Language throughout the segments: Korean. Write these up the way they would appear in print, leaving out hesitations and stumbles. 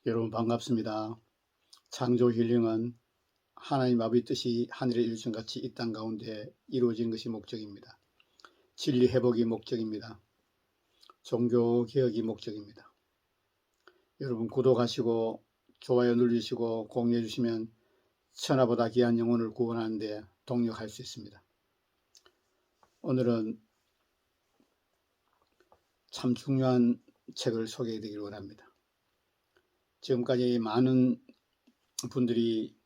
여러분 반갑습니다. 창조 힐링은 하나님 아버지 뜻이 하늘의 일정같이 이 땅 가운데 이루어진 것이 목적입니다. 진리 회복이 목적입니다. 종교 개혁이 목적입니다. 여러분 구독하시고 좋아요 눌러주시고 공유해 주시면 천하보다 귀한 영혼을 구원하는 데 동력할 수 있습니다. 오늘은 참 중요한 책을 소개해 드리기를 원합니다. 지금까지 많은 분들이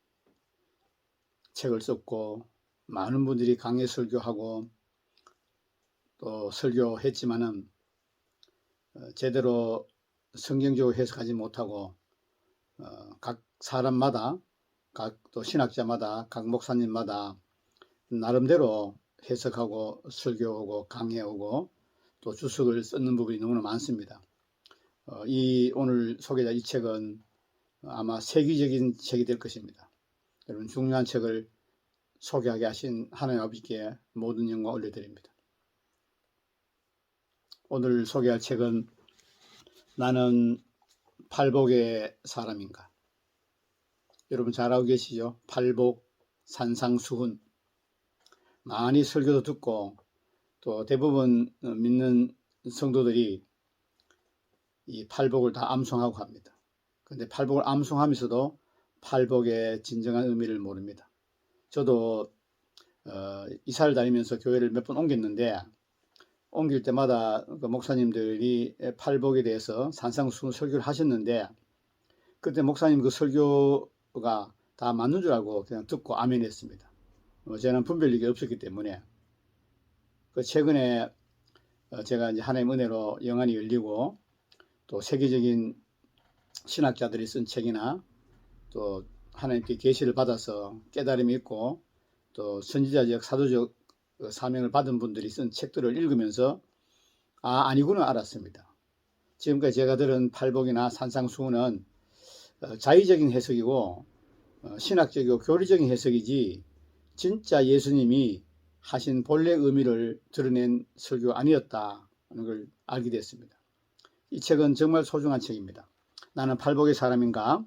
책을 썼고 많은 분들이 강해 설교하고 또 설교했지만은 제대로 성경적으로 해석하지 못하고 각 사람마다 각 또 신학자마다 각 목사님마다 나름대로 해석하고 설교하고 강해오고 또 주석을 쓰는 부분이 너무나 많습니다. 이 오늘 소개할 이 책은 아마 세계적인 책이 될 것입니다. 여러분 중요한 책을 소개하게 하신 하나님 아버지께 모든 영광 올려드립니다. 오늘 소개할 책은 나는 팔복의 사람인가. 여러분 잘 알고 계시죠? 팔복, 산상수훈. 많이 설교도 듣고 또 대부분 믿는 성도들이 이 팔복을 다 암송하고 합니다. 그런데 팔복을 암송하면서도 팔복의 진정한 의미를 모릅니다. 저도 이사를 다니면서 교회를 몇 번 옮겼는데 옮길 때마다 그 목사님들이 팔복에 대해서 산상수훈 설교를 하셨는데 그때 목사님 그 설교가 다 맞는 줄 알고 그냥 듣고 아멘 했습니다. 저는 분별력이 없었기 때문에 그 최근에 제가 이제 하나님 은혜로 영안이 열리고 또 세계적인 신학자들이 쓴 책이나 또 하나님께 계시를 받아서 깨달음이 있고 또 선지자적 사도적 사명을 받은 분들이 쓴 책들을 읽으면서 아니구나 알았습니다. 지금까지 제가 들은 팔복이나 산상수훈은 자의적인 해석이고 신학적이고 교리적인 해석이지 진짜 예수님이 하신 본래 의미를 드러낸 설교가 아니었다는 걸 알게 됐습니다. 이 책은 정말 소중한 책입니다. 나는 팔복의 사람인가?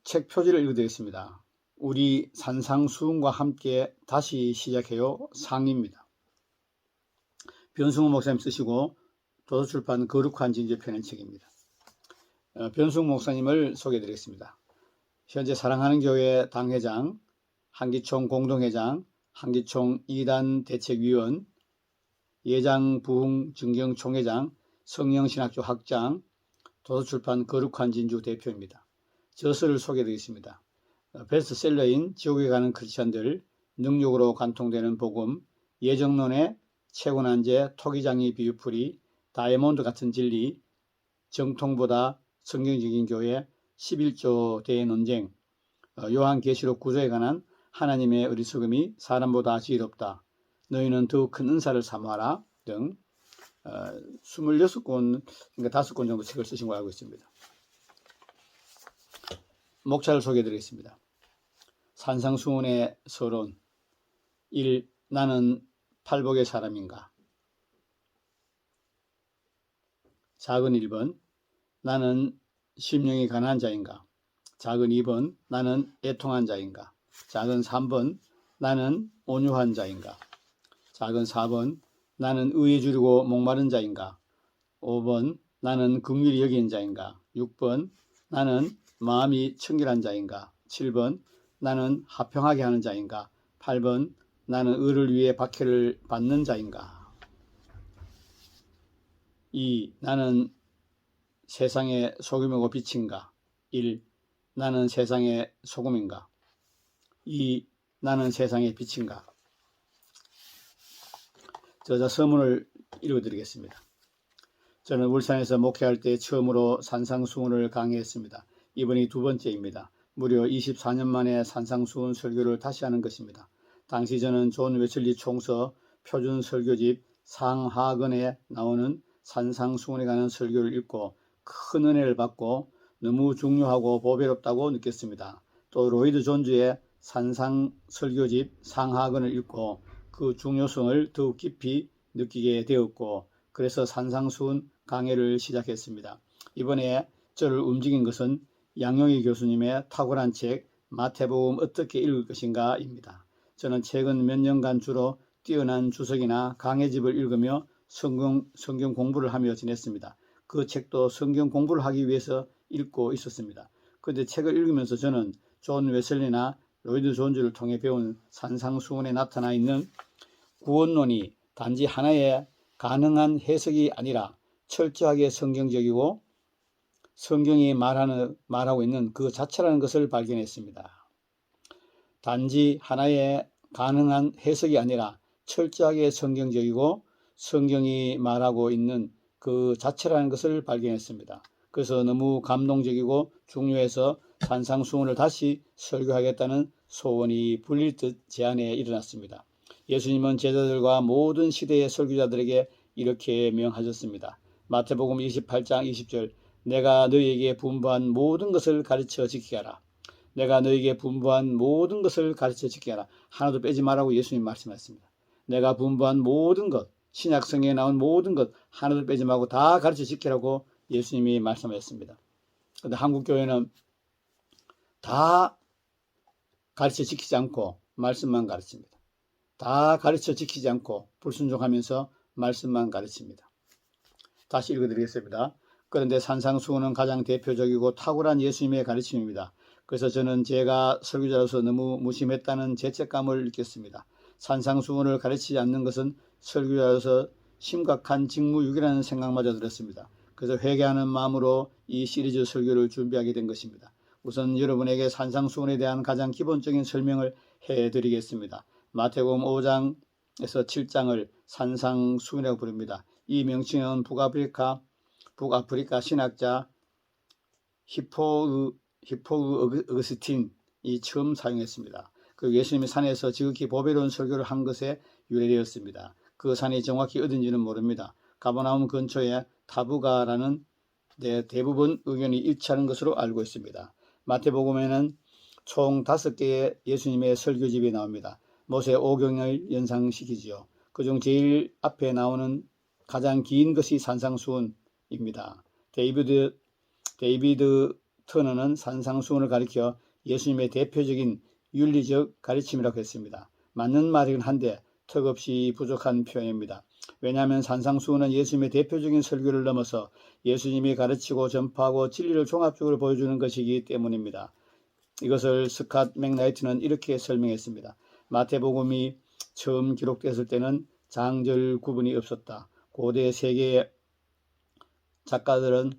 책 표지를 읽어드리겠습니다. 우리 산상수훈과 함께 다시 시작해요 상입니다. 변승우 목사님 쓰시고 도서출판 거룩한 진주 펴낸 책입니다. 변승우 목사님을 소개해드리겠습니다. 현재 사랑하는 교회 당회장, 한기총 공동회장, 한기총 2단 대책위원, 예장 부흥 증경 총회장, 성령신학교 학장, 도서출판 거룩한 진주 대표입니다. 저서를 소개해드리겠습니다. 베스트셀러인 지옥에 가는 크리스천들, 능력으로 간통되는 복음, 예정론의 채권한제, 토기장이 비유풀이, 다이아몬드 같은 진리, 정통보다 성경적인 교회, 11조 대논쟁, 요한계시록 구조에 관한 하나님의 어리석음이 사람보다 지혜롭다, 너희는 더욱 큰 은사를 사모하라 등 26권, 그러니까 5권 정도 책을 쓰신 걸로 알고 있습니다. 목차를 소개해드리겠습니다. 산상수훈의 서론 1. 나는 팔복의 사람인가. 작은 1번 나는 심령이 가난한 자인가. 작은 2번 나는 애통한 자인가. 작은 3번 나는 온유한 자인가. 작은 4번 나는 의에 주르고 목마른 자인가. 5번 나는 긍휼히 여긴 자인가. 6번 나는 마음이 청결한 자인가. 7번 나는 화평하게 하는 자인가. 8번 나는 의를 위해 박해를 받는 자인가. 2. 나는 세상의 소금이고 빛인가. 1. 나는 세상의 소금인가. 2. 나는 세상의 빛인가. 저자 서문을 읽어드리겠습니다. 저는 울산에서 목회할 때 처음으로 산상수훈을 강의했습니다. 이번이 두 번째입니다. 무려 24년 만에 산상수훈 설교를 다시 하는 것입니다. 당시 저는 존 웨슬리 총서 표준 설교집 상하근에 나오는 산상수훈에 관한 설교를 읽고 큰 은혜를 받고 너무 중요하고 보배롭다고 느꼈습니다. 또 로이드 존즈의 산상 설교집 상하근을 읽고 그 중요성을 더욱 깊이 느끼게 되었고 그래서 산상수훈 강해를 시작했습니다. 이번에 저를 움직인 것은 양용희 교수님의 탁월한 책 마태복음 어떻게 읽을 것인가 입니다. 저는 최근 몇 년간 주로 뛰어난 주석이나 강해집을 읽으며 성경 공부를 하며 지냈습니다. 그 책도 성경 공부를 하기 위해서 읽고 있었습니다. 그런데 책을 읽으면서 저는 존 웨슬리나 로이드 존즈를 통해 배운 산상수훈에 나타나 있는 구원론이 단지 하나의 가능한 해석이 아니라 철저하게 성경적이고 성경이 말하고 있는 그 자체라는 것을 발견했습니다. 단지 하나의 가능한 해석이 아니라 철저하게 성경적이고 성경이 말하고 있는 그 자체라는 것을 발견했습니다. 그래서 너무 감동적이고 중요해서 산상수훈을 다시 설교하겠다는 소원이 불릴 듯 제 안에 일어났습니다. 예수님은 제자들과 모든 시대의 설교자들에게 이렇게 명하셨습니다. 마태복음 28장 20절 내가 너희에게 분부한 모든 것을 가르쳐 지키게 하라. 내가 너희에게 분부한 모든 것을 가르쳐 지키게 하라. 하나도 빼지 말라고 예수님 말씀하셨습니다. 내가 분부한 모든 것, 신약성경에 나온 모든 것 하나도 빼지 말고 다 가르쳐 지키라고 예수님이 말씀하셨습니다. 그런데 한국교회는 다 가르쳐 지키지 않고 말씀만 가르칩니다. 다 가르쳐 지키지 않고 불순종하면서 말씀만 가르칩니다. 다시 읽어드리겠습니다. 그런데 산상수훈은 가장 대표적이고 탁월한 예수님의 가르침입니다. 그래서 저는 제가 설교자로서 너무 무심했다는 죄책감을 느꼈습니다. 산상수훈을 가르치지 않는 것은 설교자로서 심각한 직무유기라는 생각마저 들었습니다. 그래서 회개하는 마음으로 이 시리즈 설교를 준비하게 된 것입니다. 우선 여러분에게 산상수훈에 대한 가장 기본적인 설명을 해드리겠습니다. 마태복음 5장에서 7장을 산상수훈이라고 부릅니다. 이 명칭은 북아프리카 신학자 히포어거스틴이 처음 사용했습니다. 그 예수님이 산에서 지극히 보배로운 설교를 한 것에 유래되었습니다. 그 산이 정확히 어딘지는 모릅니다. 가버나움 근처에 타부가라는 데 대부분 의견이 일치하는 것으로 알고 있습니다. 마태복음에는 총 5개의 예수님의 설교집이 나옵니다. 모세 오경을 연상시키지요. 그중 제일 앞에 나오는 가장 긴 것이 산상수훈입니다. 데이비드 터너는 산상수훈을 가리켜 예수님의 대표적인 윤리적 가르침이라고 했습니다. 맞는 말이긴 한데 턱없이 부족한 표현입니다. 왜냐하면 산상수훈은 예수님의 대표적인 설교를 넘어서 예수님이 가르치고 전파하고 진리를 종합적으로 보여주는 것이기 때문입니다. 이것을 스캇 맥나이트는 이렇게 설명했습니다. 마태복음이 처음 기록됐을 때는 장절 구분이 없었다. 고대 세계의 작가들은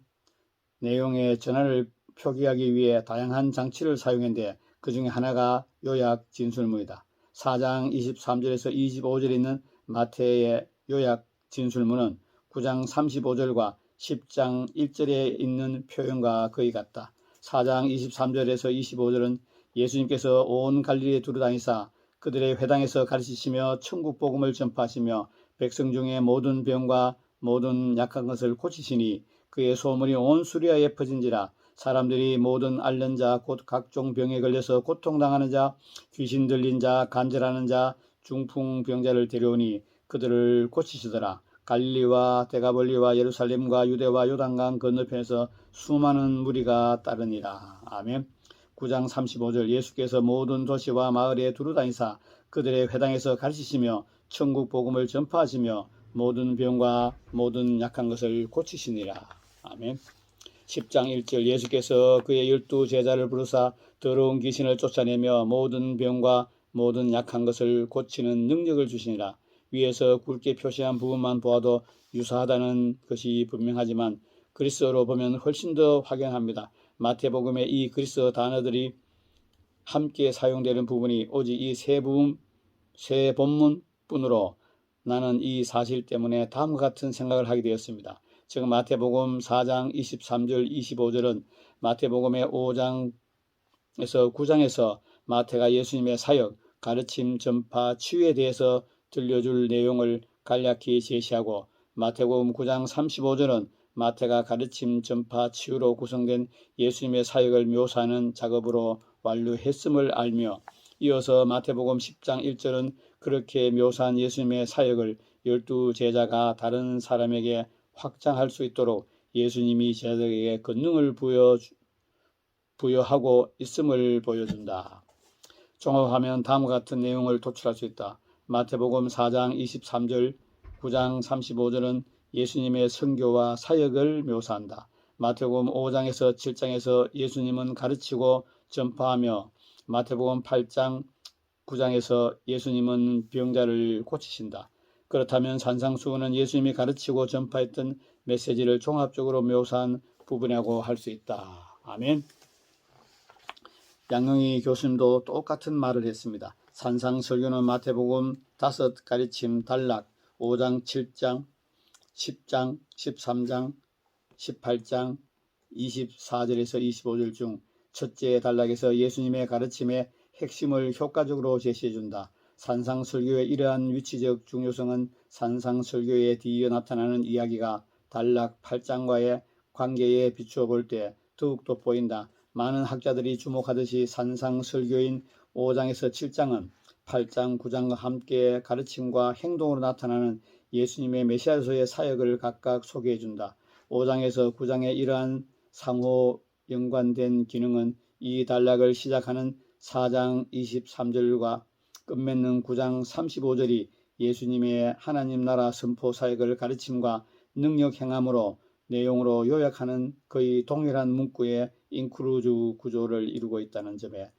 내용의 전환을 표기하기 위해 다양한 장치를 사용했는데 그 중에 하나가 요약 진술문이다. 4장 23절에서 25절에 있는 마태의 요약 진술문은 9장 35절과 10장 1절에 있는 표현과 거의 같다. 4장 23절에서 25절은 예수님께서 온 갈릴리에 두루다니사 그들의 회당에서 가르치시며 천국 복음을 전파하시며 백성 중에 모든 병과 모든 약한 것을 고치시니 그의 소문이 온 수리아에 퍼진지라. 사람들이 모든 앓는 자 곧 각종 병에 걸려서 고통당하는 자 귀신 들린 자 간절하는 자 중풍병자를 데려오니 그들을 고치시더라. 갈릴리와 데가볼리와 예루살렘과 유대와 요단강 건너편에서 수많은 무리가 따르니라. 아멘. 9장 35절 예수께서 모든 도시와 마을에 두루다니사 그들의 회당에서 가르치시며 천국 복음을 전파하시며 모든 병과 모든 약한 것을 고치시니라. 아멘. 10장 1절 예수께서 그의 12 제자를 부르사 더러운 귀신을 쫓아내며 모든 병과 모든 약한 것을 고치는 능력을 주시니라. 위에서 굵게 표시한 부분만 보아도 유사하다는 것이 분명하지만 그리스어로 보면 훨씬 더 확연합니다. 마태복음의 이 그리스어 단어들이 함께 사용되는 부분이 오직 이 세 본문뿐으로 나는 이 사실 때문에 다음과 같은 생각을 하게 되었습니다. 지금 마태복음 4장 23절 25절은 마태복음의 5장에서 9장에서 마태가 예수님의 사역, 가르침, 전파, 치유에 대해서 들려줄 내용을 간략히 제시하고 마태복음 9장 35절은 마태가 가르침, 전파, 치유로 구성된 예수님의 사역을 묘사하는 작업으로 완료했음을 알며 이어서 마태복음 10장 1절은 그렇게 묘사한 예수님의 사역을 12 제자가 다른 사람에게 확장할 수 있도록 예수님이 제자들에게 권능을 부여하고 있음을 보여준다. 종합하면 다음과 같은 내용을 도출할 수 있다. 마태복음 4장 23절, 9장 35절은 예수님의 선교와 사역을 묘사한다. 마태복음 5장에서 7장에서 예수님은 가르치고 전파하며, 마태복음 8장 9장에서 예수님은 병자를 고치신다. 그렇다면 산상수훈은 예수님이 가르치고 전파했던 메시지를 종합적으로 묘사한 부분이라고 할 수 있다. 아멘. 양영희 교수님도 똑같은 말을 했습니다. 산상설교는 마태복음 5 가르침 단락 5장 7장 10장 13장 18장 24절에서 25절 중 첫째 단락에서 예수님의 가르침의 핵심을 효과적으로 제시해준다. 산상설교의 이러한 위치적 중요성은 산상설교에 뒤이어 나타나는 이야기가 단락 8장과의 관계에 비추어 볼 때 더욱 돋보인다. 많은 학자들이 주목하듯이 산상설교인 5장에서 7장은 8장, 9장과 함께 가르침과 행동으로 나타나는 예수님의 메시아로서의 사역을 각각 소개해준다. 5장에서 9장의 이러한 상호 연관된 기능은 이 단락을 시작하는 4장 23절과 끝맺는 9장 35절이 예수님의 하나님 나라 선포 사역을 가르침과 능력 행함으로 내용으로 요약하는 거의 동일한 문구의 인크루즈 구조를 이루고 있다는 점에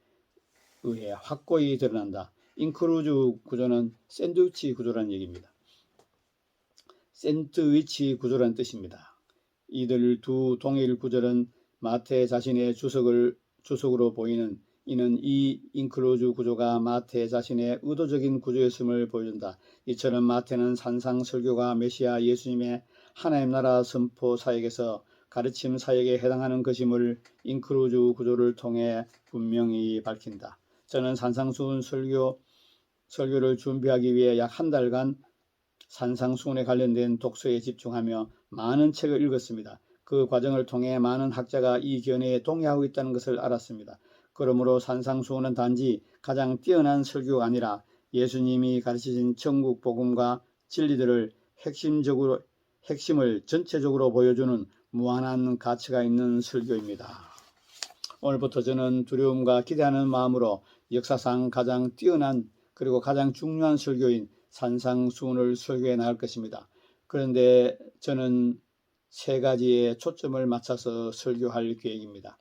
의해 확고히 드러난다. 인크루즈 구조는 샌드위치 구조라는 얘기입니다. 샌드위치 구조라는 뜻입니다. 이들 두 동일 구절은 마태 자신의 주석으로 보이는, 이는 이 인크루즈 구조가 마태 자신의 의도적인 구조였음을 보여준다. 이처럼 마태는 산상설교가 메시아 예수님의 하나님 나라 선포 사역에서 가르침 사역에 해당하는 것임을 인크루즈 구조를 통해 분명히 밝힌다. 저는 산상수훈 설교를 준비하기 위해 약 한 달간 산상수훈에 관련된 독서에 집중하며 많은 책을 읽었습니다. 그 과정을 통해 많은 학자가 이 견해에 동의하고 있다는 것을 알았습니다. 그러므로 산상수훈은 단지 가장 뛰어난 설교가 아니라 예수님이 가르치신 천국 복음과 진리들을 핵심을 전체적으로 보여주는 무한한 가치가 있는 설교입니다. 오늘부터 저는 두려움과 기대하는 마음으로 역사상 가장 뛰어난 그리고 가장 중요한 설교인 산상수훈을 설교해 나갈 것입니다. 그런데 저는 세 가지에 초점을 맞춰서 설교할 계획입니다.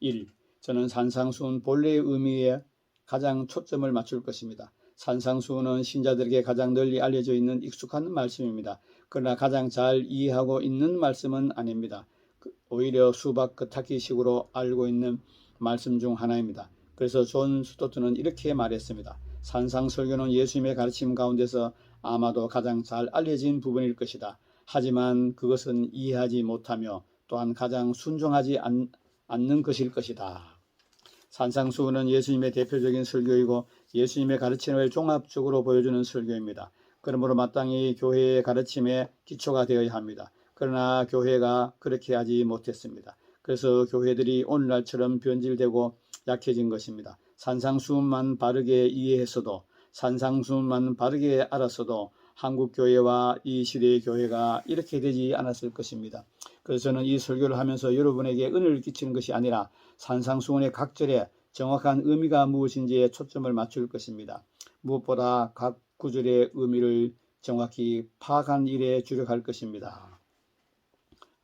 1. 저는 산상수훈 본래의 의미에 가장 초점을 맞출 것입니다. 산상수훈은 신자들에게 가장 널리 알려져 있는 익숙한 말씀입니다. 그러나 가장 잘 이해하고 있는 말씀은 아닙니다. 오히려 수박 겉핥기식으로 알고 있는 말씀 중 하나입니다. 그래서 존 스토트는 이렇게 말했습니다. 산상설교는 예수님의 가르침 가운데서 아마도 가장 잘 알려진 부분일 것이다. 하지만 그것은 이해하지 못하며 또한 가장 순종하지 않는 것일 것이다. 산상수훈은 예수님의 대표적인 설교이고 예수님의 가르침을 종합적으로 보여주는 설교입니다. 그러므로 마땅히 교회의 가르침의 기초가 되어야 합니다. 그러나 교회가 그렇게 하지 못했습니다. 그래서 교회들이 오늘날처럼 변질되고 약해진 것입니다. 산상수훈만 바르게 이해했어도, 산상수훈만 바르게 알았어도 한국 교회와 이 시대의 교회가 이렇게 되지 않았을 것입니다. 그래서 저는 이 설교를 하면서 여러분에게 은혜를 끼치는 것이 아니라 산상수훈의 각 절에 정확한 의미가 무엇인지에 초점을 맞출 것입니다. 무엇보다 각 구절의 의미를 정확히 파악한 일에 주력할 것입니다.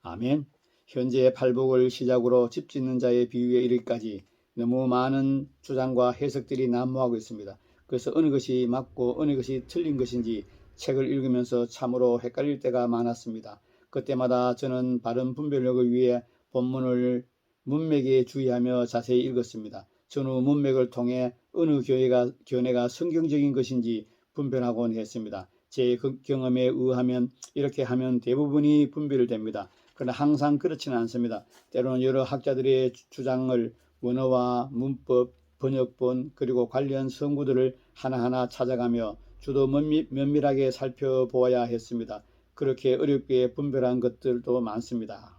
아멘. 현재 팔복을 시작으로 집 짓는 자의 비유에 이르기까지 너무 많은 주장과 해석들이 난무하고 있습니다. 그래서 어느 것이 맞고 어느 것이 틀린 것인지 책을 읽으면서 참으로 헷갈릴 때가 많았습니다. 그때마다 저는 바른 분별력을 위해 본문을 문맥에 주의하며 자세히 읽었습니다. 전후 문맥을 통해 어느 견해가 성경적인 것인지 분별하곤 했습니다. 제 경험에 의하면 이렇게 하면 대부분이 분별됩니다. 그러나 항상 그렇지는 않습니다. 때로는 여러 학자들의 주장을 원어와 문법, 번역본 그리고 관련 성구들을 하나하나 찾아가며 주도 면밀하게 살펴보아야 했습니다. 그렇게 어렵게 분별한 것들도 많습니다.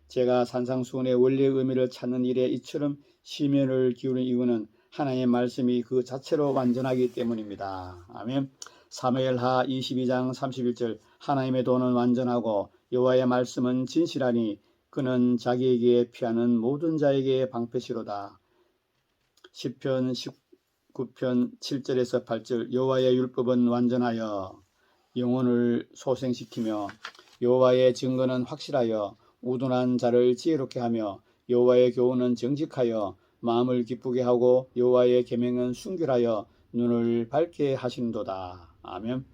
제가 산상수훈의 원래 의미를 찾는 일에 이처럼 심혈을 기울인 이유는 하나님의 말씀이 그 자체로 완전하기 때문입니다. 아멘. 사무엘하 22장 31절 하나님의 도는 완전하고 여호와의 말씀은 진실하니 그는 자기에게 피하는 모든 자에게 방패시로다. 시편 19편 7절에서 8절 여호와의 율법은 완전하여 영혼을 소생시키며 여호와의 증거는 확실하여 우둔한 자를 지혜롭게 하며 여호와의 교훈은 정직하여 마음을 기쁘게 하고 여호와의 계명은 순결하여 눈을 밝게 하시는도다. 아멘.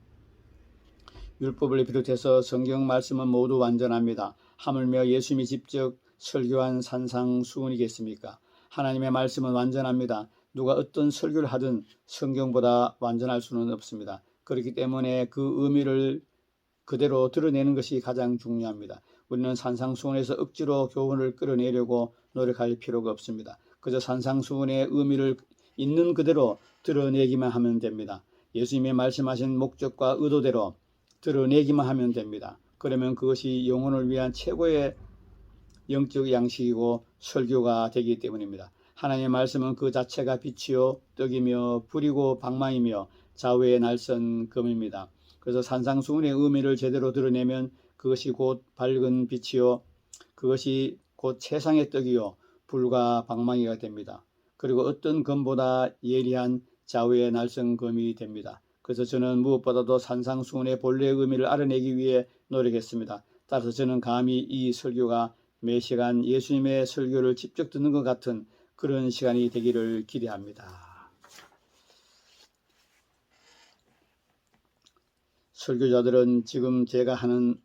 율법을 비롯해서 성경 말씀은 모두 완전합니다. 하물며 예수님이 직접 설교한 산상수훈이겠습니까? 하나님의 말씀은 완전합니다. 누가 어떤 설교를 하든 성경보다 완전할 수는 없습니다. 그렇기 때문에 그 의미를 그대로 드러내는 것이 가장 중요합니다. 우리는 산상수훈에서 억지로 교훈을 끌어내려고 노력할 필요가 없습니다. 그저 산상수훈의 의미를 있는 그대로 드러내기만 하면 됩니다. 예수님이 말씀하신 목적과 의도대로 드러내기만 하면 됩니다. 그러면 그것이 영혼을 위한 최고의 영적 양식이고 설교가 되기 때문입니다. 하나님의 말씀은 그 자체가 빛이요 떡이며 불이고 방망이며 좌우의 날선 검입니다. 그래서 산상수훈의 의미를 제대로 드러내면 그것이 곧 밝은 빛이요 그것이 곧 세상의 떡이요 불과 방망이가 됩니다. 그리고 어떤 검보다 예리한 좌우의 날선 검이 됩니다. 그래서 저는 무엇보다도 산상수훈의 본래의 의미를 알아내기 위해 노력했습니다. 따라서 저는 감히 이 설교가 매 시간 예수님의 설교를 직접 듣는 것 같은 그런 시간이 되기를 기대합니다. 설교자들은 지금 제가 하는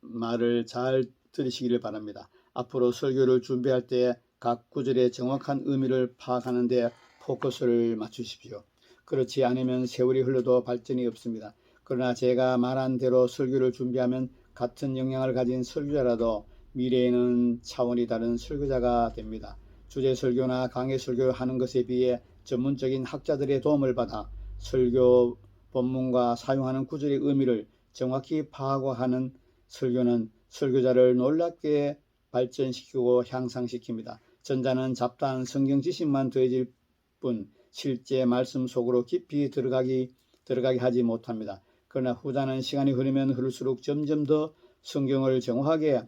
말을 잘 들으시기를 바랍니다. 앞으로 설교를 준비할 때 각 구절의 정확한 의미를 파악하는 데 포커스를 맞추십시오. 그렇지 않으면 세월이 흘러도 발전이 없습니다. 그러나 제가 말한 대로 설교를 준비하면 같은 역량을 가진 설교자라도 미래에는 차원이 다른 설교자가 됩니다. 주제 설교나 강해 설교를 하는 것에 비해 전문적인 학자들의 도움을 받아 설교 본문과 사용하는 구절의 의미를 정확히 파악하는 설교는 설교자를 놀랍게 발전시키고 향상시킵니다. 전자는 잡다한 성경 지식만 더해질 뿐 실제 말씀 속으로 깊이 들어가게 하지 못합니다. 그러나 후자는 시간이 흐르면 흐를수록 점점 더 성경을 정확하게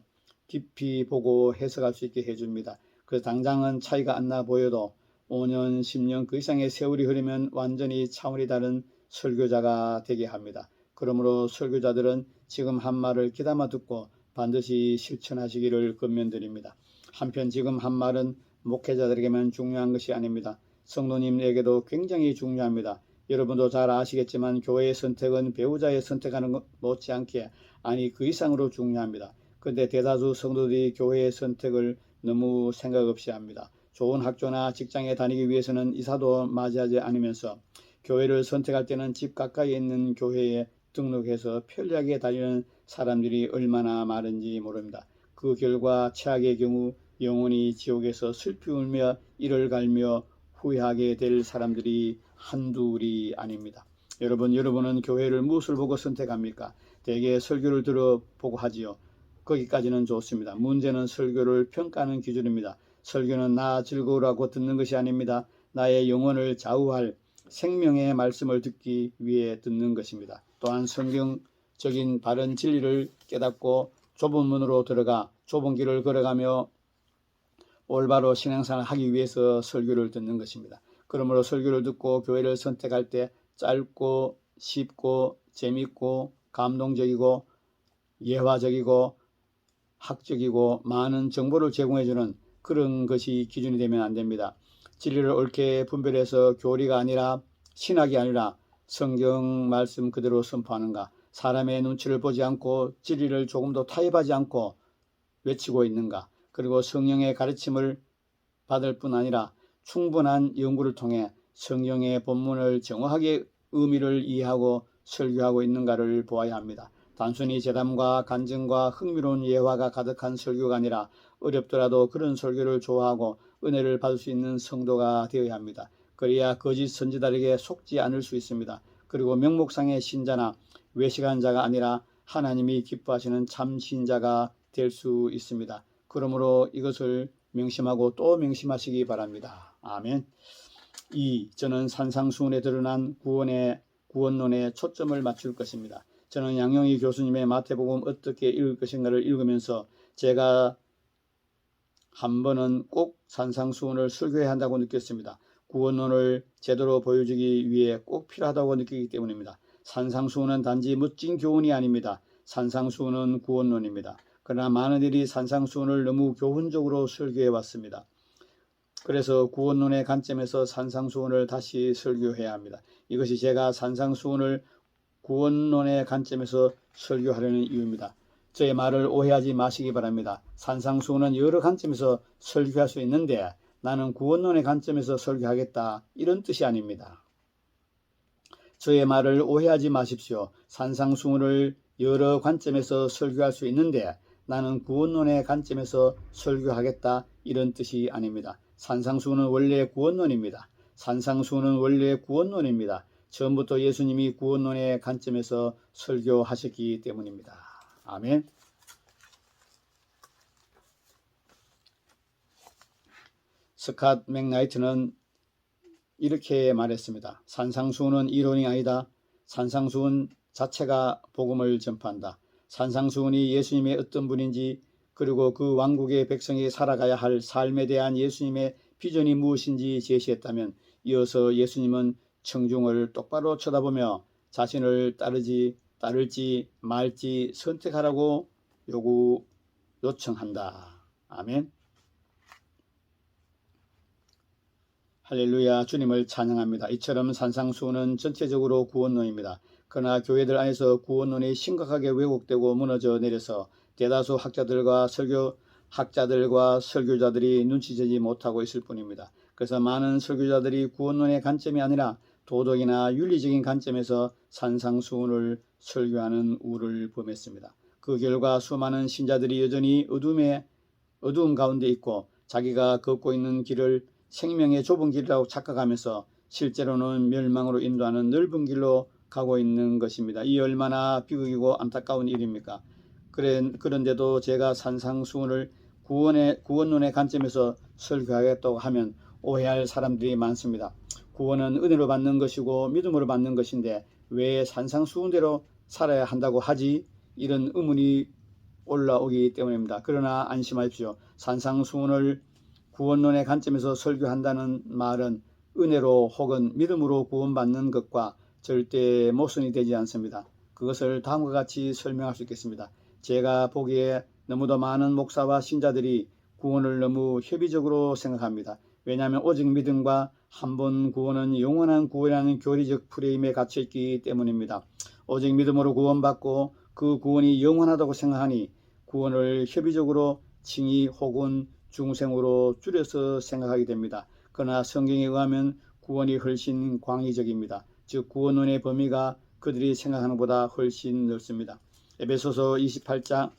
깊이 보고 해석할 수 있게 해줍니다. 그래서 당장은 차이가 안 나 보여도 5년, 10년 그 이상의 세월이 흐르면 완전히 차원이 다른 설교자가 되게 합니다. 그러므로 설교자들은 지금 한 말을 귀담아 듣고 반드시 실천하시기를 권면드립니다. 한편 지금 한 말은 목회자들에게만 중요한 것이 아닙니다. 성도님에게도 굉장히 중요합니다. 여러분도 잘 아시겠지만 교회의 선택은 배우자의 선택하는 것 못지않게 아니 그 이상으로 중요합니다. 그런데 대다수 성도들이 교회의 선택을 너무 생각 없이 합니다. 좋은 학교나 직장에 다니기 위해서는 이사도 맞이하지 않으면서 교회를 선택할 때는 집 가까이에 있는 교회에 등록해서 편리하게 다니는 사람들이 얼마나 많은지 모릅니다. 그 결과 최악의 경우 영원히 지옥에서 슬피 울며 이를 갈며 후회하게 될 사람들이 한둘이 아닙니다. 여러분은 교회를 무엇을 보고 선택합니까? 대개 설교를 들어보고 하지요. 거기까지는 좋습니다. 문제는 설교를 평가하는 기준입니다. 설교는 나 즐거우라고 듣는 것이 아닙니다. 나의 영혼을 좌우할 생명의 말씀을 듣기 위해 듣는 것입니다. 또한 성경적인 바른 진리를 깨닫고 좁은 문으로 들어가 좁은 길을 걸어가며 올바로 신앙생활을 하기 위해서 설교를 듣는 것입니다. 그러므로 설교를 듣고 교회를 선택할 때 짧고 쉽고 재밌고 감동적이고 예화적이고 학적이고 많은 정보를 제공해주는 그런 것이 기준이 되면 안 됩니다. 진리를 옳게 분별해서 교리가 아니라 신학이 아니라 성경 말씀 그대로 선포하는가, 사람의 눈치를 보지 않고 진리를 조금도 타협하지 않고 외치고 있는가, 그리고 성령의 가르침을 받을 뿐 아니라 충분한 연구를 통해 성경의 본문을 정확하게 의미를 이해하고 설교하고 있는가를 보아야 합니다. 단순히 재담과 간증과 흥미로운 예화가 가득한 설교가 아니라 어렵더라도 그런 설교를 좋아하고 은혜를 받을 수 있는 성도가 되어야 합니다. 그래야 거짓 선지자들에게 속지 않을 수 있습니다. 그리고 명목상의 신자나 외식한 자가 아니라 하나님이 기뻐하시는 참 신자가 될 수 있습니다. 그러므로 이것을 명심하고 또 명심하시기 바랍니다. 아멘. 2. 저는 산상수훈에 드러난 구원론에 초점을 맞출 것입니다. 저는 양영희 교수님의 마태복음 어떻게 읽을 것인가를 읽으면서 제가 한 번은 꼭 산상수훈을 설교해야 한다고 느꼈습니다. 구원론을 제대로 보여주기 위해 꼭 필요하다고 느끼기 때문입니다. 산상수훈은 단지 멋진 교훈이 아닙니다. 산상수훈은 구원론입니다. 그러나 많은 일이 산상수훈을 너무 교훈적으로 설교해 왔습니다. 그래서 구원론의 관점에서 산상수훈을 다시 설교해야 합니다. 이것이 제가 산상수훈을 구원론의 관점에서 설교하려는 이유입니다. 저의 말을 오해하지 마시기 바랍니다. 산상수훈은 여러 관점에서 설교할 수 있는데 나는 구원론의 관점에서 설교하겠다, 이런 뜻이 아닙니다. 저의 말을 오해하지 마십시오. 산상수훈을 여러 관점에서 설교할 수 있는데 나는 구원론의 관점에서 설교하겠다, 이런 뜻이 아닙니다. 산상수훈은 원래 구원론입니다. 산상수훈은 원래 구원론입니다. 처음부터 예수님이 구원론의 관점에서 설교하셨기 때문입니다. 아멘. 스캇 맥나이트는 이렇게 말했습니다. 산상수훈은 이론이 아니다. 산상수훈 자체가 복음을 전파한다. 산상수훈이 예수님의 어떤 분인지, 그리고 그 왕국의 백성이 살아가야 할 삶에 대한 예수님의 비전이 무엇인지 제시했다면, 이어서 예수님은 청중을 똑바로 쳐다보며 자신을 따를지 말지 선택하라고 요청한다. 아멘. 할렐루야. 주님을 찬양합니다. 이처럼 산상수훈은 전체적으로 구원론입니다. 그러나 교회들 안에서 구원론이 심각하게 왜곡되고 무너져 내려서 대다수 학자들과 설교자들이 눈치채지 못하고 있을 뿐입니다. 그래서 많은 설교자들이 구원론의 관점이 아니라 도덕이나 윤리적인 관점에서 산상수훈을 설교하는 우를 범했습니다. 그 결과 수많은 신자들이 여전히 어두움 가운데 있고 자기가 걷고 있는 길을 생명의 좁은 길이라고 착각하면서 실제로는 멸망으로 인도하는 넓은 길로 가고 있는 것입니다. 이 얼마나 비극이고 안타까운 일입니까? 그런데도 제가 산상수훈을 구원론의 관점에서 설교하겠다고 하면 오해할 사람들이 많습니다. 구원은 은혜로 받는 것이고 믿음으로 받는 것인데 왜 산상수훈대로 살아야 한다고 하지? 이런 의문이 올라오기 때문입니다. 그러나 안심하십시오. 산상수훈을 구원론의 관점에서 설교한다는 말은 은혜로 혹은 믿음으로 구원받는 것과 절대 모순이 되지 않습니다. 그것을 다음과 같이 설명할 수 있겠습니다. 제가 보기에 너무도 많은 목사와 신자들이 구원을 너무 협의적으로 생각합니다. 왜냐하면 오직 믿음과 한 번 구원은 영원한 구원이라는 교리적 프레임에 갇혀있기 때문입니다. 오직 믿음으로 구원받고 그 구원이 영원하다고 생각하니 구원을 협의적으로 칭의 혹은 중생으로 줄여서 생각하게 됩니다. 그러나 성경에 의하면 구원이 훨씬 광의적입니다. 즉 구원론의 범위가 그들이 생각하는 것보다 훨씬 넓습니다. 에베소서 2장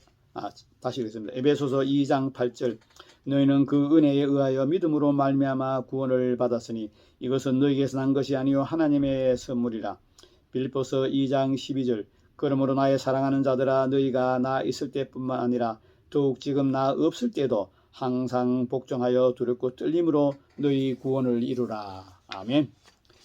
8절 너희는 그 은혜에 의하여 믿음으로 말미암아 구원을 받았으니 이것은 너희에게서 난 것이 아니요 하나님의 선물이라. 빌립보서 2장 12절 그러므로 나의 사랑하는 자들아 너희가 나 있을 때뿐만 아니라 더욱 지금 나 없을 때도 항상 복종하여 두렵고 떨림으로 너희 구원을 이루라. 아멘.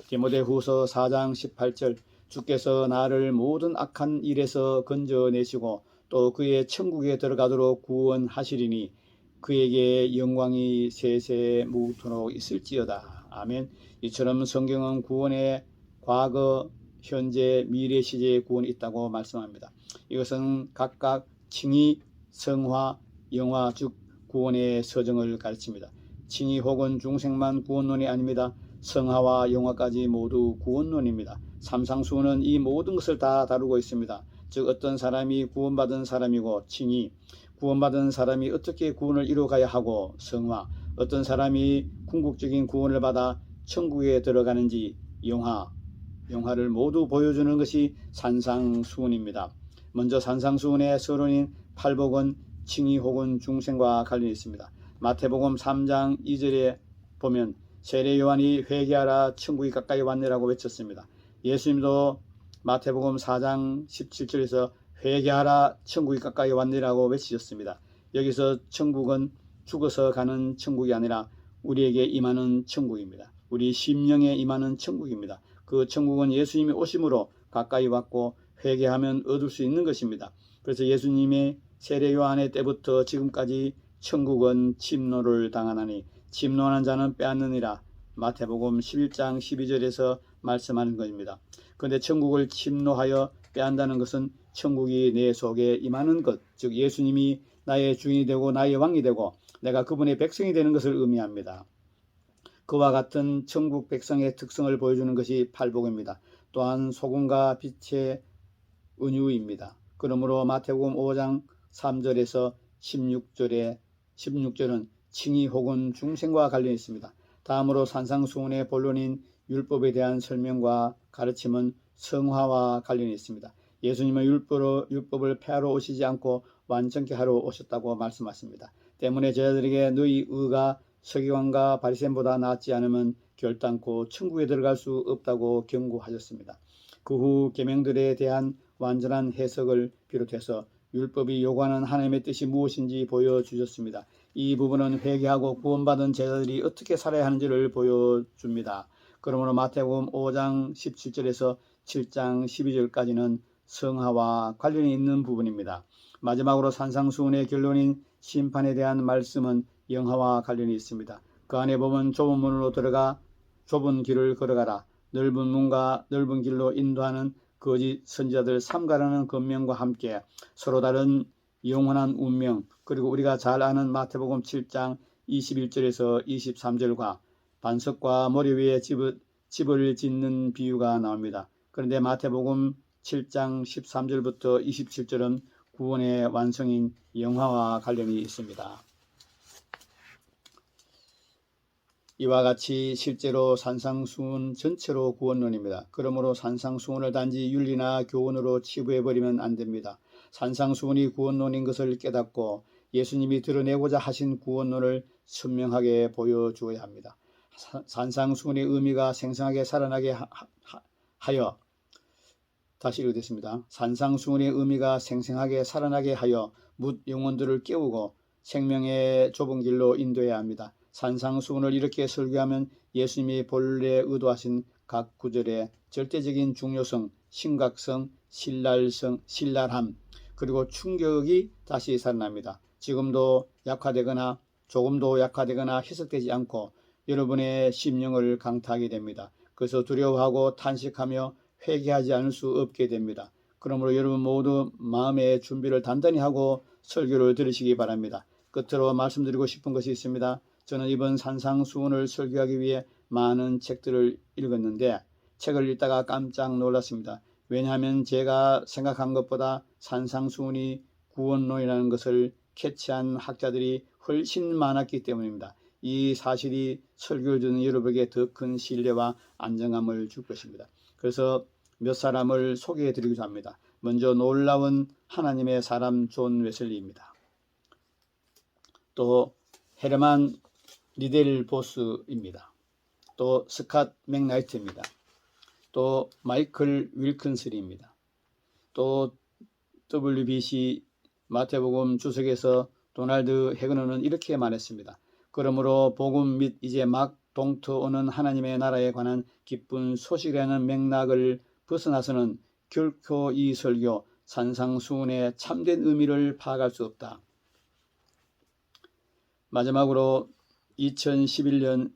디모데후서 4장 18절 주께서 나를 모든 악한 일에서 건져내시고 또 그의 천국에 들어가도록 구원하시리니 그에게 영광이 세세무토록 있을지어다. 아멘. 이처럼 성경은 구원의 과거, 현재, 미래 시제의 구원이 있다고 말씀합니다. 이것은 각각 칭의, 성화, 영화 즉 구원의 서정을 가르칩니다. 칭의 혹은 중생만 구원론이 아닙니다. 성화와 영화까지 모두 구원론입니다. 삼상수훈은 이 모든 것을 다 다루고 있습니다. 즉 어떤 사람이 구원받은 사람이고 칭의, 구원받은 사람이 어떻게 구원을 이루어가야 하고 성화, 어떤 사람이 궁극적인 구원을 받아 천국에 들어가는지 영화를 모두 보여주는 것이 산상수훈입니다. 먼저 산상수훈의 서론인 팔복은 칭의 혹은 중생과 관련이 있습니다. 마태복음 3장 2절에 보면 세례 요한이 회개하라 천국이 가까이 왔네라고 외쳤습니다. 예수님도 마태복음 4장 17절에서 회개하라 천국이 가까이 왔네라고 외치셨습니다. 여기서 천국은 죽어서 가는 천국이 아니라 우리에게 임하는 천국입니다. 우리 심령에 임하는 천국입니다. 그 천국은 예수님이 오심으로 가까이 왔고 회개하면 얻을 수 있는 것입니다. 그래서 예수님의 세례 요한의 때부터 지금까지 천국은 침노를 당하나니 침노하는 자는 빼앗느니라 마태복음 11장 12절에서 말씀하는 것입니다. 그런데 천국을 침노하여 빼앗는다는 것은 천국이 내 속에 임하는 것, 즉 예수님이 나의 주인이 되고 나의 왕이 되고 내가 그분의 백성이 되는 것을 의미합니다. 그와 같은 천국 백성의 특성을 보여주는 것이 팔복입니다. 또한 소금과 빛의 은유입니다. 그러므로 마태복음 5장 3절에서 16절은 칭의 혹은 중생과 관련이 있습니다. 다음으로 산상수훈의 본론인 율법에 대한 설명과 가르침은 성화와 관련이 있습니다. 예수님은 율법을 폐하러 오시지 않고 완전케 하러 오셨다고 말씀하십니다. 때문에 제자들에게 너희 의가 서기관과 바리새인보다 낫지 않으면 결단코 천국에 들어갈 수 없다고 경고하셨습니다. 그 후 계명들에 대한 완전한 해석을 비롯해서 율법이 요구하는 하나님의 뜻이 무엇인지 보여주셨습니다. 이 부분은 회개하고 구원받은 제자들이 어떻게 살아야 하는지를 보여줍니다. 그러므로 마태복음 5장 17절에서 7장 12절까지는 성화와 관련이 있는 부분입니다. 마지막으로 산상수훈의 결론인 심판에 대한 말씀은 영화와 관련이 있습니다. 그 안에 보면 좁은 문으로 들어가 좁은 길을 걸어가라. 넓은 문과 넓은 길로 인도하는 거짓 선지자들 삼가라는 권면과 함께 서로 다른 영원한 운명, 그리고 우리가 잘 아는 마태복음 7장 21절에서 23절과 반석과 모래 위에 집을 짓는 비유가 나옵니다. 그런데 마태복음 7장 13절부터 27절은 구원의 완성인 영화와 관련이 있습니다. 이와 같이 실제로 산상수훈 전체로 구원론입니다. 그러므로 산상수훈을 단지 윤리나 교훈으로 치부해버리면 안 됩니다. 산상수훈이 구원론인 것을 깨닫고 예수님이 드러내고자 하신 구원론을 선명하게 보여주어야 합니다. 산상수훈의 의미가 생생하게 살아나게 하여 다시 읽겠습니다. 산상수훈의 의미가 생생하게 살아나게 하여 묻 영혼들을 깨우고 생명의 좁은 길로 인도해야 합니다. 산상수훈을 이렇게 설교하면 예수님이 본래 의도하신 각 구절의 절대적인 중요성, 심각성, 신랄함, 그리고 충격이 다시 살아납니다. 지금도 약화되거나 조금도 약화되거나 해석되지 않고 여러분의 심령을 강타하게 됩니다. 그래서 두려워하고 탄식하며 회개하지 않을 수 없게 됩니다. 그러므로 여러분 모두 마음의 준비를 단단히 하고 설교를 들으시기 바랍니다. 끝으로 말씀드리고 싶은 것이 있습니다. 저는 이번 산상수훈을 설교하기 위해 많은 책들을 읽었는데 책을 읽다가 깜짝 놀랐습니다. 왜냐하면 제가 생각한 것보다 산상수훈이 구원론이라는 것을 캐치한 학자들이 훨씬 많았기 때문입니다. 이 사실이 설교를 듣는 여러분에게 더 큰 신뢰와 안정감을 줄 것입니다. 그래서 몇 사람을 소개해 드리고자 합니다. 먼저 놀라운 하나님의 사람 존 웨슬리입니다. 또 헤르만 리델 보스입니다. 또 스캇 맥나이트입니다. 또 마이클 윌킨슬입니다. 또 WBC 마태복음 주석에서 도널드 헤그너는 이렇게 말했습니다. 그러므로 복음 및 이제 막 동터오는 하나님의 나라에 관한 기쁜 소식이라는 맥락을 벗어나서는 결코 이 설교 산상수훈의 참된 의미를 파악할 수 없다. 마지막으로 2011년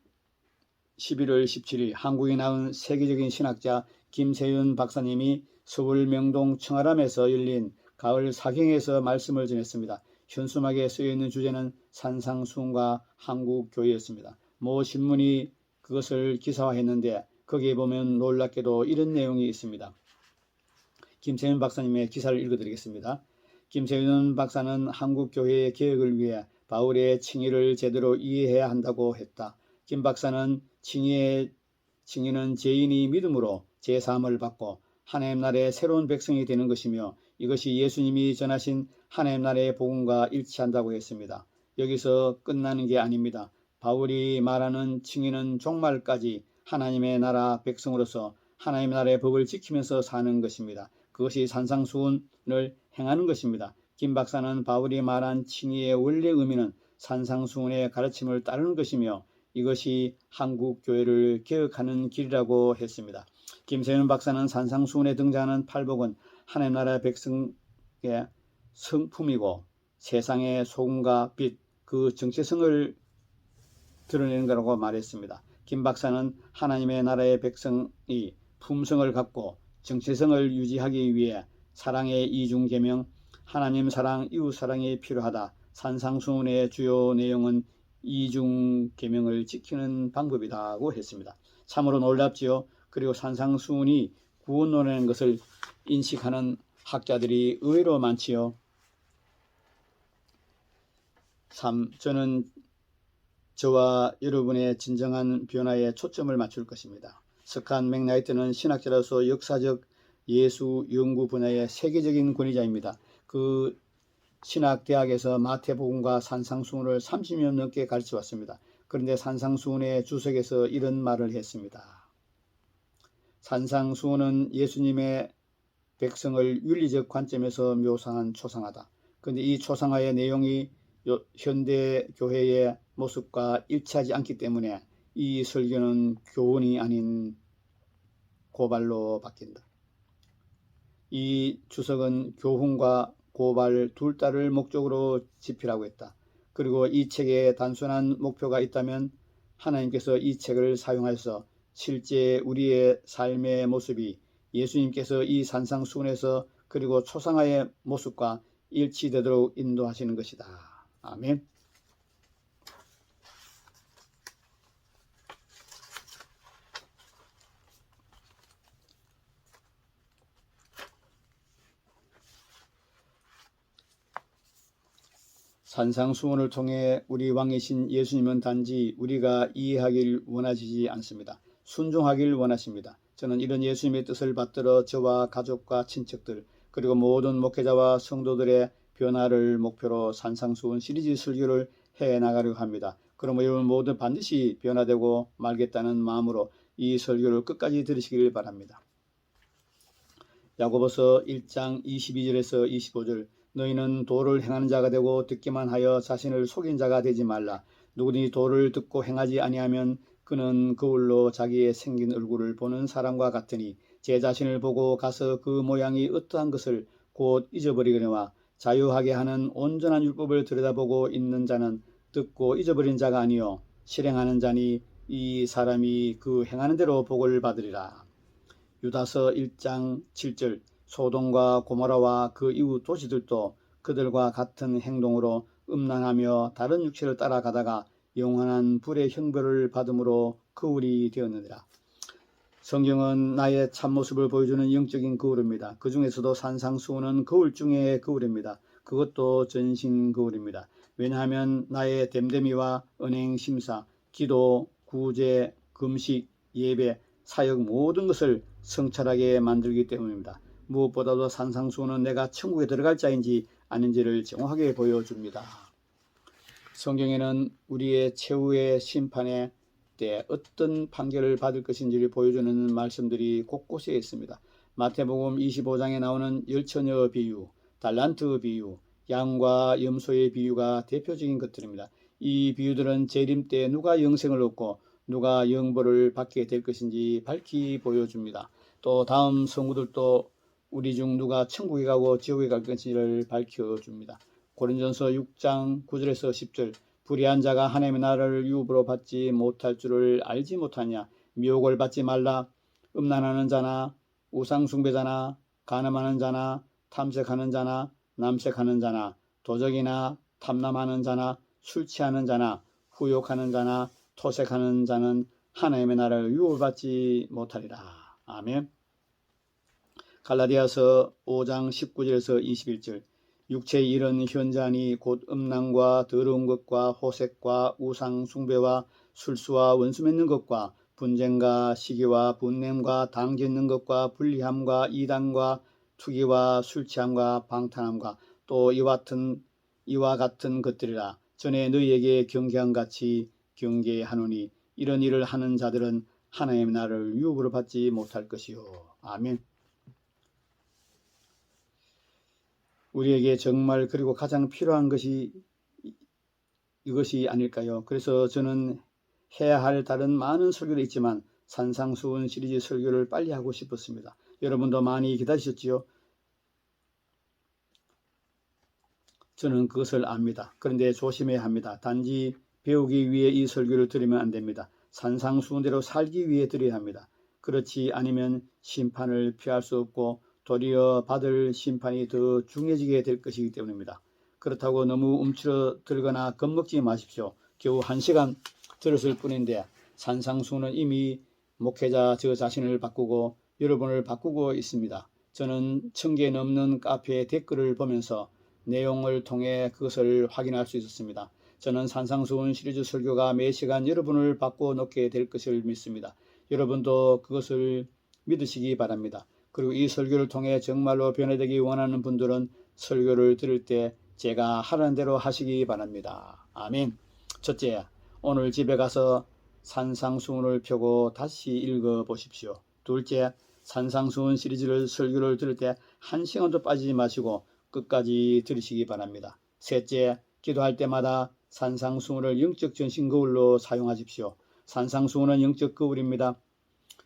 11월 17일 한국에 나온 세계적인 신학자 김세윤 박사님이 서울 명동 청아람에서 열린 가을 사경에서 말씀을 전했습니다. 현수막에 쓰여있는 주제는 산상수훈과 한국교회였습니다. 모 신문이 그것을 기사화했는데 거기에 보면 놀랍게도 이런 내용이 있습니다. 김세윤 박사님의 기사를 읽어드리겠습니다. 김세윤 박사는 한국교회의 개혁을 위해 바울의 칭의를 제대로 이해해야 한다고 했다. 김 박사는 칭의는 죄인이 믿음으로 제사함을 받고 하나님 나라의 새로운 백성이 되는 것이며 이것이 예수님이 전하신 하나님 나라의 복음과 일치한다고 했습니다. 여기서 끝나는 게 아닙니다. 바울이 말하는 칭의는 종말까지 하나님의 나라 백성으로서 하나님 나라의 법을 지키면서 사는 것입니다. 그것이 산상수훈을 행하는 것입니다. 김 박사는 바울이 말한 칭의의 원래 의미는 산상수훈의 가르침을 따르는 것이며 이것이 한국교회를 개혁하는 길이라고 했습니다. 김세윤 박사는 산상수훈에 등장하는 팔복은 하나님 나라의 백성의 성품이고 세상의 소금과 빛, 그 정체성을 드러내는 거라고 말했습니다. 김 박사는 하나님의 나라의 백성이 품성을 갖고 정체성을 유지하기 위해 사랑의 이중계명, 하나님 사랑, 이웃 사랑이 필요하다. 산상수훈의 주요 내용은 이중계명을 지키는 방법이라고 했습니다. 참으로 놀랍지요. 그리고 산상수훈이 구원론이라는 것을 인식하는 학자들이 의외로 많지요. 3. 저는 저와 여러분의 진정한 변화에 초점을 맞출 것입니다. 스칸 맥나이트는 신학자로서 역사적 예수 연구 분야의 세계적인 권위자입니다. 그 신학대학에서 마태복음과 산상수훈을 30년 넘게 가르쳐 왔습니다. 그런데 산상수훈의 주석에서 이런 말을 했습니다. 산상수훈은 예수님의 백성을 윤리적 관점에서 묘사한 초상화다. 그런데 이 초상화의 내용이 현대 교회의 모습과 일치하지 않기 때문에 이 설교는 교훈이 아닌 고발로 바뀐다. 이 주석은 교훈과 고발 둘 다를 목적으로 집필하고 있다. 그리고 이 책에 단순한 목표가 있다면 하나님께서 이 책을 사용하셔서 실제 우리의 삶의 모습이 예수님께서 이 산상수훈에서 그리고 초상화의 모습과 일치되도록 인도하시는 것이다. 아멘. 산상수훈을 통해 우리 왕이신 예수님은 단지 우리가 이해하길 원하시지 않습니다. 순종하길 원하십니다. 저는 이런 예수님의 뜻을 받들어 저와 가족과 친척들 그리고 모든 목회자와 성도들의 변화를 목표로 산상수훈 시리즈 설교를 해나가려고 합니다. 그러므로 여러분 모두 반드시 변화되고 말겠다는 마음으로 이 설교를 끝까지 들으시길 바랍니다. 야고보서 1장 22절에서 25절 너희는 도를 행하는 자가 되고 듣기만 하여 자신을 속인 자가 되지 말라. 누구든지 도를 듣고 행하지 아니하면 그는 거울로 자기의 생긴 얼굴을 보는 사람과 같으니 제 자신을 보고 가서 그 모양이 어떠한 것을 곧 잊어버리거니와 자유하게 하는 온전한 율법을 들여다보고 있는 자는 듣고 잊어버린 자가 아니요 실행하는 자니 이 사람이 그 행하는 대로 복을 받으리라. 유다서 1장 7절 소돔과 고모라와 그 이웃 도시들도 그들과 같은 행동으로 음란하며 다른 육체를 따라가다가 영원한 불의 형벌을 받음으로 거울이 되었느니라. 성경은 나의 참모습을 보여주는 영적인 거울입니다. 그 중에서도 산상수훈은 거울 중에 거울입니다. 그것도 전신 거울입니다. 왜냐하면 나의 됨됨이와 은행 심사, 기도, 구제, 금식, 예배, 사역 모든 것을 성찰하게 만들기 때문입니다. 무엇보다도 산상수훈은 내가 천국에 들어갈 자인지 아닌지를 정확하게 보여줍니다. 성경에는 우리의 최후의 심판의 때 어떤 판결을 받을 것인지를 보여주는 말씀들이 곳곳에 있습니다. 마태복음 25장에 나오는 열처녀 비유, 달란트 비유, 양과 염소의 비유가 대표적인 것들입니다. 이 비유들은 재림 때 누가 영생을 얻고 누가 영벌을 받게 될 것인지 밝히 보여줍니다. 또 다음 성구들도 우리 중 누가 천국에 가고 지옥에 갈 것인지를 밝혀줍니다. 고린전서 6장 9절에서 10절 불의한 자가 하나님의 나라를 유업으로 받지 못할 줄을 알지 못하냐. 미혹을 받지 말라. 음란하는 자나 우상숭배자나 간음하는 자나 탐색하는 자나 남색하는 자나 도적이나 탐남하는 자나 술 취하는 자나 후욕하는 자나 토색하는 자는 하나님의 나라를 유업을 받지 못하리라. 아멘. 갈라디아서 5장 19절에서 21절 육체의 이런 현자니 곧 음란과 더러운 것과 호색과 우상 숭배와 술수와 원수 맺는 것과 분쟁과 시기와 분냄과 당 짓는 것과 불리함과 이단과 투기와 술취함과 방탕함과 또 이와 같은 것들이라. 전에 너희에게 경계한 같이 경계하노니 이런 일을 하는 자들은 하나님의 나라를 유업으로 받지 못할 것이요. 아멘. 우리에게 정말 그리고 가장 필요한 것이 이것이 아닐까요? 그래서 저는 해야 할 다른 많은 설교도 있지만 산상수훈 시리즈 설교를 빨리 하고 싶었습니다. 여러분도 많이 기다리셨지요? 저는 그것을 압니다. 그런데 조심해야 합니다. 단지 배우기 위해 이 설교를 들으면 안 됩니다. 산상수훈대로 살기 위해 들어야 합니다. 그렇지 않으면 심판을 피할 수 없고 도리어 받을 심판이 더 중해지게 될 것이기 때문입니다. 그렇다고 너무 움츠러들거나 겁먹지 마십시오. 겨우 1시간 들었을 뿐인데 산상수훈은 이미 목회자 저 자신을 바꾸고 여러분을 바꾸고 있습니다. 저는 1000개 넘는 카페 댓글을 보면서 내용을 통해 그것을 확인할 수 있었습니다. 저는 산상수훈 시리즈 설교가 매 시간 여러분을 바꿔놓게 될 것을 믿습니다. 여러분도 그것을 믿으시기 바랍니다. 그리고 이 설교를 통해 정말로 변화되기 원하는 분들은 설교를 들을 때 제가 하라는 대로 하시기 바랍니다. 아멘. 첫째, 오늘 집에 가서 산상수훈을 펴고 다시 읽어보십시오. 둘째, 산상수훈 시리즈를 설교를 들을 때 1시간도 빠지지 마시고 끝까지 들으시기 바랍니다. 셋째, 기도할 때마다 산상수훈을 영적 전신 거울로 사용하십시오. 산상수훈은 영적 거울입니다.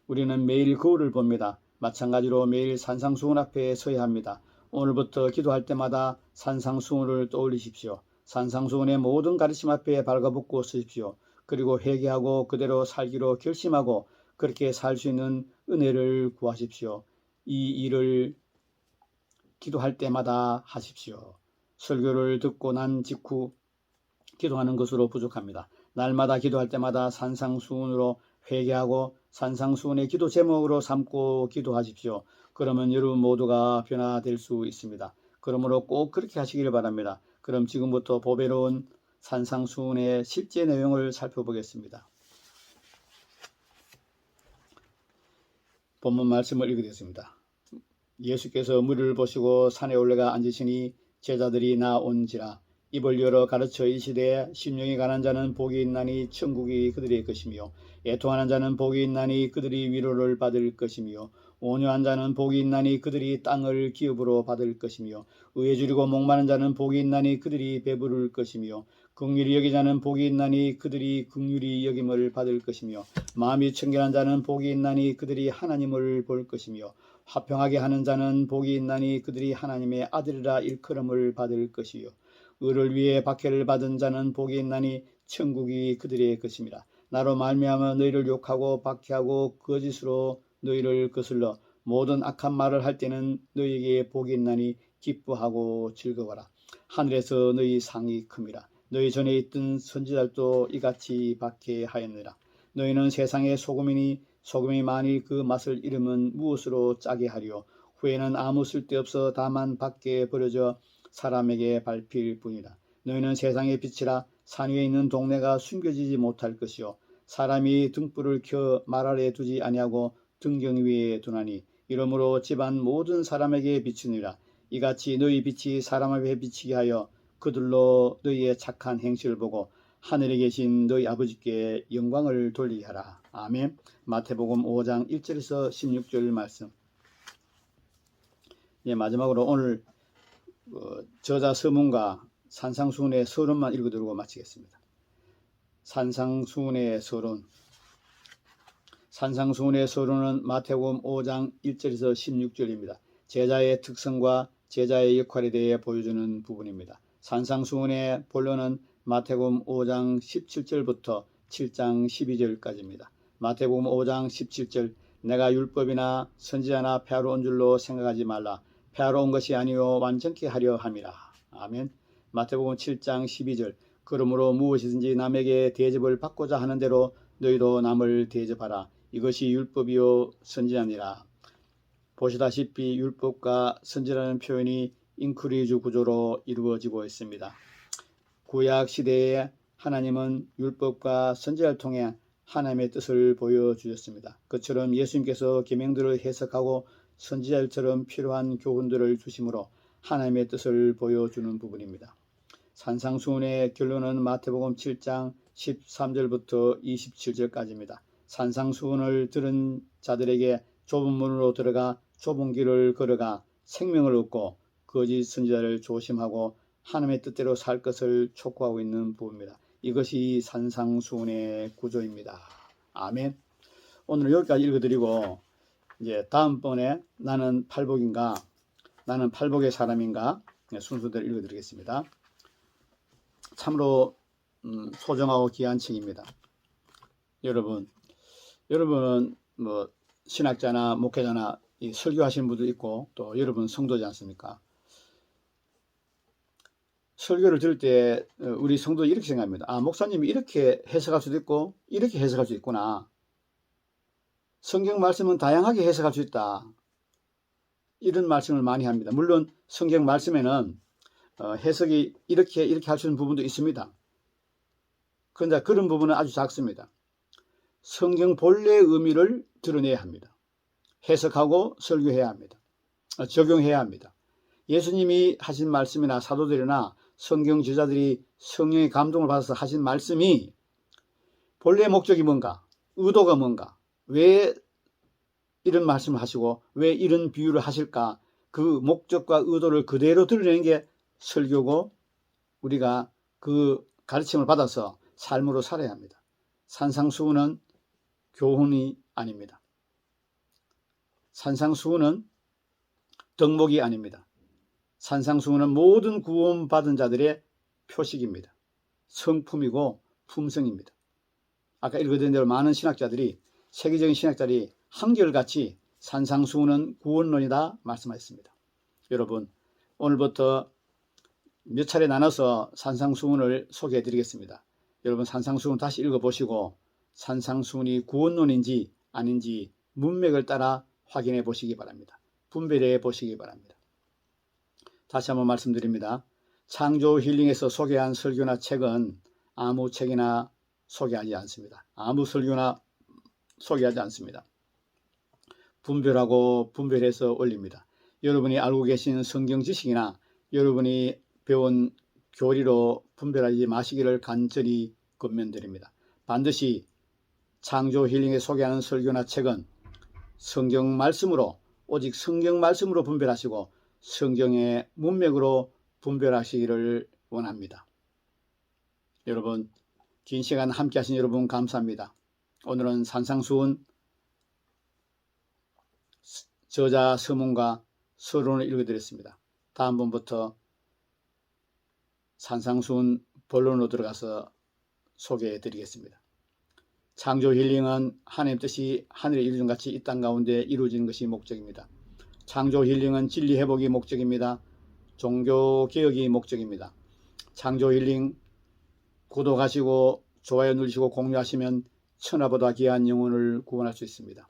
우리는 매일 거울을 봅니다. 마찬가지로 매일 산상수훈 앞에 서야 합니다. 오늘부터 기도할 때마다 산상수훈을 떠올리십시오. 산상수훈의 모든 가르침 앞에 발가벗고 서십시오. 그리고 회개하고 그대로 살기로 결심하고 그렇게 살 수 있는 은혜를 구하십시오. 이 일을 기도할 때마다 하십시오. 설교를 듣고 난 직후 기도하는 것으로 부족합니다. 날마다 기도할 때마다 산상수훈으로 회개하고 산상수훈의 기도 제목으로 삼고 기도하십시오. 그러면 여러분 모두가 변화될 수 있습니다. 그러므로 꼭 그렇게 하시길 바랍니다. 그럼 지금부터 보배로운 산상수훈의 실제 내용을 살펴보겠습니다. 본문 말씀을 읽겠습니다. 예수께서 무리를 보시고 산에 올라가 앉으시니 제자들이 나온지라. 입을 열어 가르쳐 이르시되 심령이 가난 자는 복이 있나니 천국이 그들의 것이며 애통하는 자는 복이 있나니 그들이 위로를 받을 것이며 온유한 자는 복이 있나니 그들이 땅을 기업으로 받을 것이며 의에 줄이고 목마른 자는 복이 있나니 그들이 배부를 것이며 긍휼히 여기 자는 복이 있나니 그들이 긍휼히 여김을 받을 것이며 마음이 청결한 자는 복이 있나니 그들이 하나님을 볼 것이며 화평하게 하는 자는 복이 있나니 그들이 하나님의 아들이라 일컬음을 받을 것이요 의를 위해 박해를 받은 자는 복이 있나니 천국이 그들의 것입니다. 나로 말미암아 너희를 욕하고 박해하고 거짓으로 너희를 거슬러 모든 악한 말을 할 때는 너희에게 복이 있나니 기뻐하고 즐거워라. 하늘에서 너희 상이 큼이라. 너희 전에 있던 선지자들도 이같이 박해하였느라. 너희는 세상의 소금이니 소금이 만일 그 맛을 잃으면 무엇으로 짜게 하리요. 후에는 아무 쓸데없어 다만 밖에 버려져 사람에게 밟힐 뿐이라. 너희는 세상의 빛이라. 산 위에 있는 동네가 숨겨지지 못할 것이요 사람이 등불을 켜 말 아래 두지 아니하고 등경 위에 두나니 이러므로 집안 모든 사람에게 비추니라. 이같이 너희 빛이 사람 앞에 비치게 하여 그들로 너희의 착한 행실을 보고 하늘에 계신 너희 아버지께 영광을 돌리게 하라. 아멘. 마태복음 5장 1절에서 16절 말씀. 마지막으로 오늘 저자 서문과 산상수훈의 서론만 읽어드리고 마치겠습니다. 산상수훈의 서론. 산상수훈의 서론은 마태복음 5장 1절에서 16절입니다. 제자의 특성과 제자의 역할에 대해 보여주는 부분입니다. 산상수훈의 본론은 마태복음 5장 17절부터 7장 12절까지입니다. 마태복음 5장 17절 내가 율법이나 선지자나 폐하러 온 줄로 생각하지 말라. 폐하러 온 것이 아니요 완전케 하려 함이라. 아멘. 마태복음 7장 12절 그러므로 무엇이든지 남에게 대접을 받고자 하는 대로 너희도 남을 대접하라. 이것이 율법이요 선지자니라. 보시다시피 율법과 선지라는 표현이 인크리즈 구조로 이루어지고 있습니다. 구약 시대에 하나님은 율법과 선지자를 통해 하나님의 뜻을 보여주셨습니다. 그처럼 예수님께서 계명들을 해석하고 선지자들처럼 필요한 교훈들을 주심으로 하나님의 뜻을 보여주는 부분입니다. 산상수훈의 결론은 마태복음 7장 13절부터 27절까지입니다. 산상수훈을 들은 자들에게 좁은 문으로 들어가 좁은 길을 걸어가 생명을 얻고 거짓 선지자를 조심하고 하나님의 뜻대로 살 것을 촉구하고 있는 부분입니다. 이것이 산상수훈의 구조입니다. 아멘. 오늘 여기까지 읽어드리고 이제 다음번에 나는 팔복인가 나는 팔복의 사람인가 순서대로 읽어드리겠습니다. 참으로 소중하고 귀한 책입니다. 여러분은 뭐 신학자나 목회자나 이 설교하시는 분도 있고 또 여러분 성도지 않습니까? 설교를 들을 때 우리 성도 이렇게 생각합니다. 아, 목사님이 이렇게 해석할 수도 있고 이렇게 해석할 수 있구나. 성경 말씀은 다양하게 해석할 수 있다. 이런 말씀을 많이 합니다. 물론 성경 말씀에는 해석이 이렇게 할 수 있는 부분도 있습니다. 그런데 그런 부분은 아주 작습니다. 성경 본래의 의미를 드러내야 합니다. 해석하고 설교해야 합니다. 적용해야 합니다. 예수님이 하신 말씀이나 사도들이나 성경 저자들이 성령의 감동을 받아서 하신 말씀이 본래 목적이 뭔가, 의도가 뭔가, 왜 이런 말씀을 하시고 왜 이런 비유를 하실까, 그 목적과 의도를 그대로 드러내는 게 설교고 우리가 그 가르침을 받아서 삶으로 살아야 합니다. 산상수훈은 교훈이 아닙니다. 산상수훈은 덕목이 아닙니다. 산상수훈은 모든 구원받은 자들의 표식입니다. 성품이고 품성입니다. 아까 읽어드린 대로 많은 신학자들이, 세계적인 신학자들이 한결같이 산상수훈은 구원론이다 말씀하셨습니다. 여러분, 오늘부터 몇 차례 나눠서 산상수훈을 소개해 드리겠습니다. 여러분, 산상수훈 다시 읽어보시고 산상수훈이 구원론인지 아닌지 문맥을 따라 확인해 보시기 바랍니다. 분별해 보시기 바랍니다. 다시 한번 말씀드립니다. 창조 힐링에서 소개한 설교나 책은 아무 책이나 소개하지 않습니다. 아무 설교나 소개하지 않습니다. 분별하고 분별해서 올립니다. 여러분이 알고 계신 성경 지식이나 여러분이 배운 교리로 분별하지 마시기를 간절히 권면드립니다. 반드시 창조 힐링에 소개하는 설교나 책은 성경 말씀으로, 오직 성경 말씀으로 분별하시고 성경의 문맥으로 분별하시기를 원합니다. 여러분, 긴 시간 함께 하신 여러분 감사합니다. 오늘은 산상수훈 저자 서문과 서론을 읽어드렸습니다. 다음번부터 산상수훈 본론으로 들어가서 소개해 드리겠습니다. 창조 힐링은 하나님 뜻이 하늘에 이루어진 같이 이 땅 가운데 이루어지는 것이 목적입니다. 창조 힐링은 진리 회복이 목적입니다. 종교 개혁이 목적입니다. 창조 힐링 구독하시고 좋아요 누르시고 공유하시면 천하보다 귀한 영혼을 구원할 수 있습니다.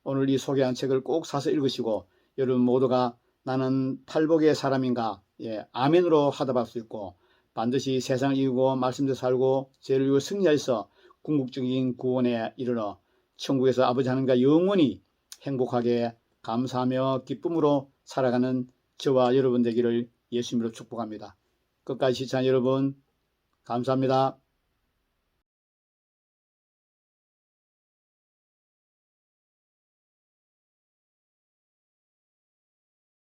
오늘 이 소개한 책을 꼭 사서 읽으시고 여러분 모두가 나는 팔복의 사람인가, 아멘으로 화답할 수 있고 반드시 세상을 이기고 말씀대로 살고 죄를 이기고 승리하여서 궁극적인 구원에 이르러 천국에서 아버지 하나님과 영원히 행복하게 감사하며 기쁨으로 살아가는 저와 여러분 되기를 예수님으로 축복합니다. 끝까지 시청한 여러분 감사합니다.